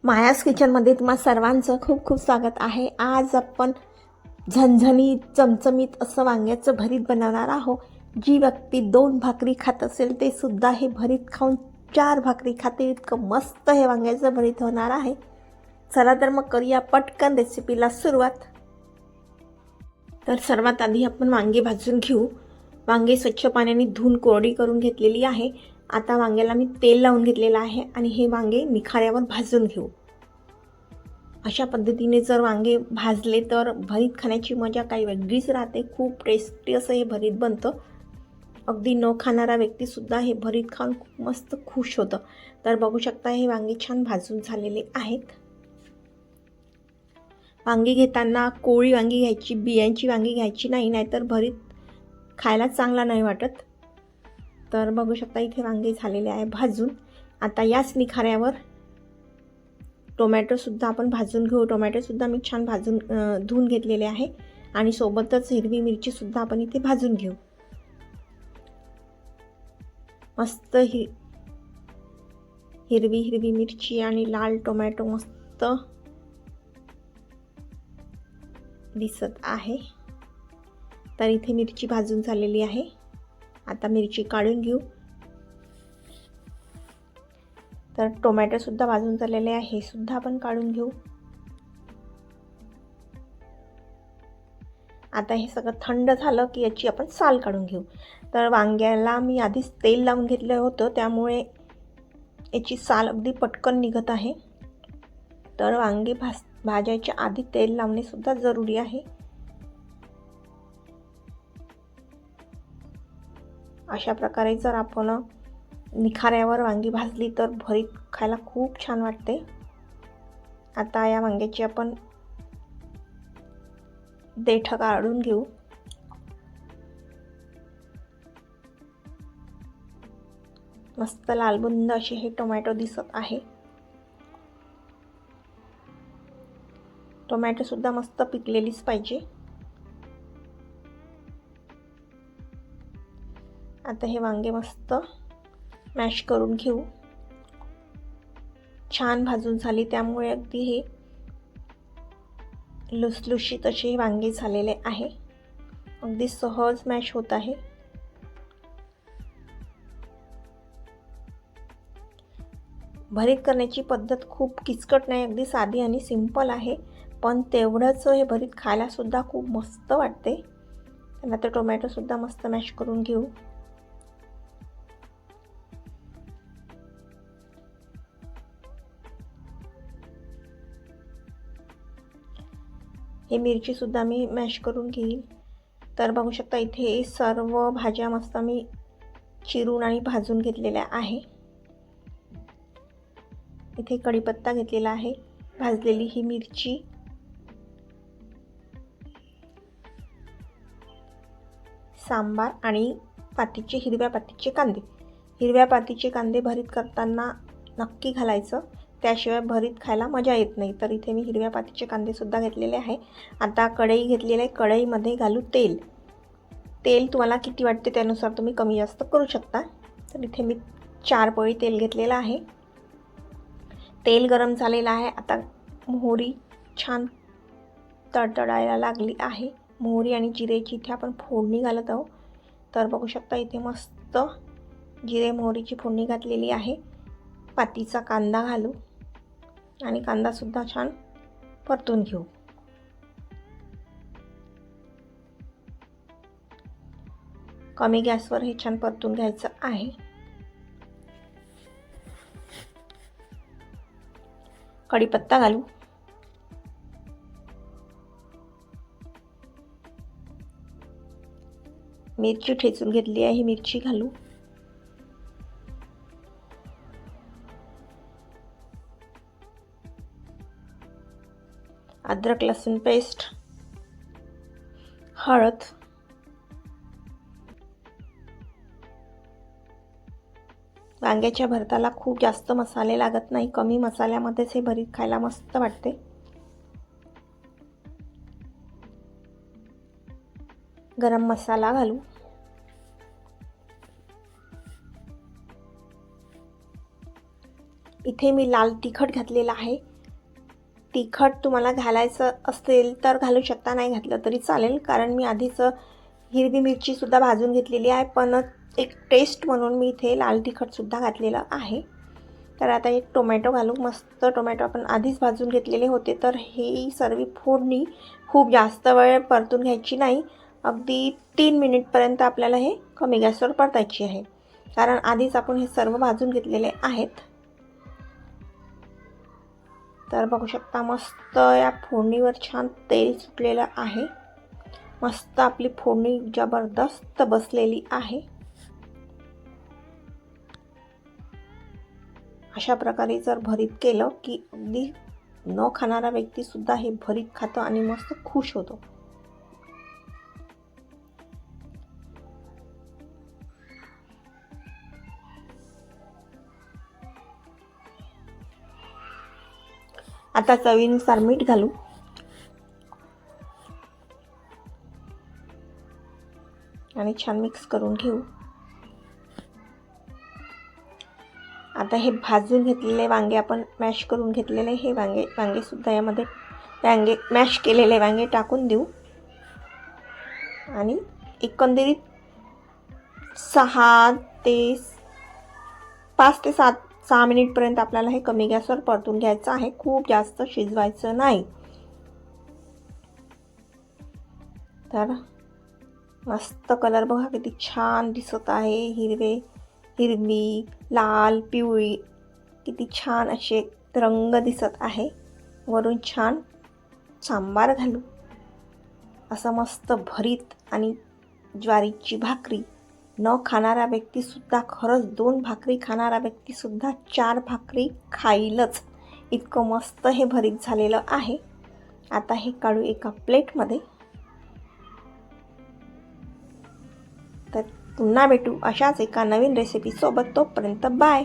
मायाज किचनमध्ये तुम्हा सर्वांचं खूप खूप स्वागत आहे। आज आपण झणझणीत चमचमीत असं वांग्याचं भरीत बनवणार आहोत। जी व्यक्ती 2 भाकरी खात असेल ते सुद्धा हे भरीत खाऊन 4 भाकरी खाते, इतकं मस्त हे वांग्याचं भरीत होणार आहे। चला तर मग करूया पटकन रेसिपीला सुरुवात। तर सर्वात आधी आपण वांगे भाजून घेऊ। वांगे स्वच्छ पाण्याने धुवून कोरडी करून घेतलेली आहे। आता वांग्याला मी तेल लावून घेतलेलं आहे आणि हे वांगे निखाऱ्यावर भाजून घेऊ। अशा पद्धतीने जर वांगे भाजले तर भरीत खाण्याची मजा काही वेगळीच राहते। खूप टेस्टी असं हे भरीत बनतं। अगदी न खाणारा व्यक्ती सुद्धा हे भरीत खाऊन खूप मस्त खुश होतं। तर बघू शकता हे वांगे छान भाजून झालेले आहेत। वांगी घेताना कोळी वांगी घ्यायची, बियांची वांगी घ्यायची नाही, नाहीतर भरीत खायला चांगला नाही वाटत। तर बघू शकता इथे वांगे झालेले आहे भाजून। आता याच निखाऱ्यावर टोमॅटो सुद्धा आपण भाजून घेऊ। टोमॅटो सुद्धा मी छान भाजून धुवून घेतलेले आहे आणि सोबतच हिरवी मिरची सुद्धा आपण इथे भाजून घेऊ। मस्त हिरवी मिरची आणि लाल टोमॅटो मस्त दिसत आहे। तर इथे मिरची भाजून झालेली आहे। आता मिरची काढून घेऊ। तर टोमॅटो सुद्धा भाजून झालेले आहे, हे सुद्धा आपण काढून घेऊ। आता हे सगळं थंड झालं की याची आपण साल काढून घेऊ। तर वांग्याला मी आधीच तेल लावून घेतलं होतं, त्यामुळे याची साल अगदी पटकन निघत आहे। तर वांगे भाजायच्या आधी तेल लावणे सुद्धा जरुरी आहे। अशा प्रकारे जर आपण निखाऱ्यावर वांगी भाजली तर भरीत खायला खूप छान वाटते। आता या वांग्याची आपण देठ काढून घेऊ। मस्त लालबुंद असे हे टोमॅटो दिसत आहे। टोमॅटो सुद्धा मस्त पिकलेलीच पाहिजे। आता हे वांगे मस्त मॅश करून घेऊ। छान भाजून झाली, त्यामुळे अगदी हे लुसलुशीत असे वांगे झालेले आहे। अगदी सहज मॅश होत आहे। भरीत करण्याची पद्धत खूप किचकट नाही, अगदी साधी आणि सिंपल आहे, पण तेवढंच हे भरीत खायला सुद्धा खूप मस्त वाटते। आता टोमॅटो सुद्धा मस्त मॅश करून घेऊ। हे मिरची सुद्धा मी मॅश करून घेईल। तर बघू शकता इथे सर्व भाज्या मस्त मी चिरून आणि भाजून घेतलेल्या आहे। इथे कढीपत्ता घेतलेला आहे, भाजलेली ही मिरची, सांबार आणि हिरव्या पातीचे कांदे। हिरव्या पातीचे कांदे भरीत करताना नक्की घालायचं, त्याशिवाय भरीत खायला मजा येत नाही। तर इथे मी हिरव्या पातीचे कांदे सुद्धा घेतलेले आहे। आता कढई घेतलेली आहे, कढईमध्ये घालू तेल। तेल तुम्हाला किती वाटते त्यानुसार तुम्ही कमी जास्त करू शकता। तर इथे मी 4 पळी तेल घेतलेलं आहे। तेल गरम झालेलं आहे। आता मोहरी छान तडतडायला लागली आहे। मोहरी आणि जिरेची इथे आपण फोडणी घालत आहोत। तर बघू शकता इथे मस्त जिरे मोहरीची फोडणी घातलेली आहे। पातीचा कांदा घालू आणि कांदा सुद्धा छान परतून घेऊ। कमी गॅसवर हे छान परतून घ्यायचं आहे। कढीपत्ता घालू, मिरची ठेचून घेतली आहे, ही मिरची घालू, अद्रक लसूण पेस्ट, हळद, वांग्याच्या भरताला खूप जास्त मसाले लागत नाही, कमी मसाल्यामध्येच हे भरीत खायला मस्त वाटते। गरम मसाला घालू, इथे मी लाल तिखट घातलेला आहे तिखट तुम्हाला घालायचं असेल तर घालू शकता, नाही घातलं तरी चालेल, कारण मी आधीच हिरवी मिरचीसुद्धा भाजून घेतलेली आहे. पण एक टेस्ट म्हणून मी इथे लाल तिखटसुद्धा घातलेलं आहे. तर आता एक टोमॅटो घालू. मस्त टोमॅटो आपण आधीच भाजून घेतलेले होते. तर ही सर्व फोडणी खूप जास्त वेळ परतून घ्यायची नाही. अगदी 3 मिनिटपर्यंत आपल्याला हे कमी गॅसवर परतायची आहे, कारण आधीच आपण हे सर्व भाजून घेतलेले आहेत. तर बघू शकता मस्त या फोडणीवर छान तेल सुटलेलं आहे. मस्त आपली फोडणी जबरदस्त बसलेली आहे. अशा प्रकारे जर भरीत केलं की अगदी न खाणारा व्यक्तीसुद्धा हे भरीत खातो आणि मस्त खुश होतो. आता चवीनुसार मीठ घालू. आणि छान मिक्स करून घेऊ. आता हे भाजून घेतलेले वांगे आपण मॅश करून घेतलेले हे वांगेसुद्धा यामध्ये मॅश केलेले वांगे टाकून देऊ. आणि एकंदरीत 5 ते 6 मिनिटपर्यंत आपल्याला हे कमी गॅसवर परतून घ्यायचं आहे. खूप जास्त शिजवायचं नाही. तर मस्त कलर बघा किती छान दिसत आहे. हिरवी, लाल, पिवळी किती छान असे रंग दिसत आहे. वरून छान सांबार घालू. असं मस्त भरीत आणि ज्वारीची भाकरी न खाणारा व्यक्तीसुद्धा, खरंच 2 भाकरी खाणारा व्यक्तीसुद्धा 4 भाकरी खाईलच, इतकं मस्त हे भरीत झालेलं आहे. आता हे काढू एका प्लेटमध्ये. तर पुन्हा भेटू अशाच एका नवीन रेसिपीसोबत. तोपर्यंत बाय.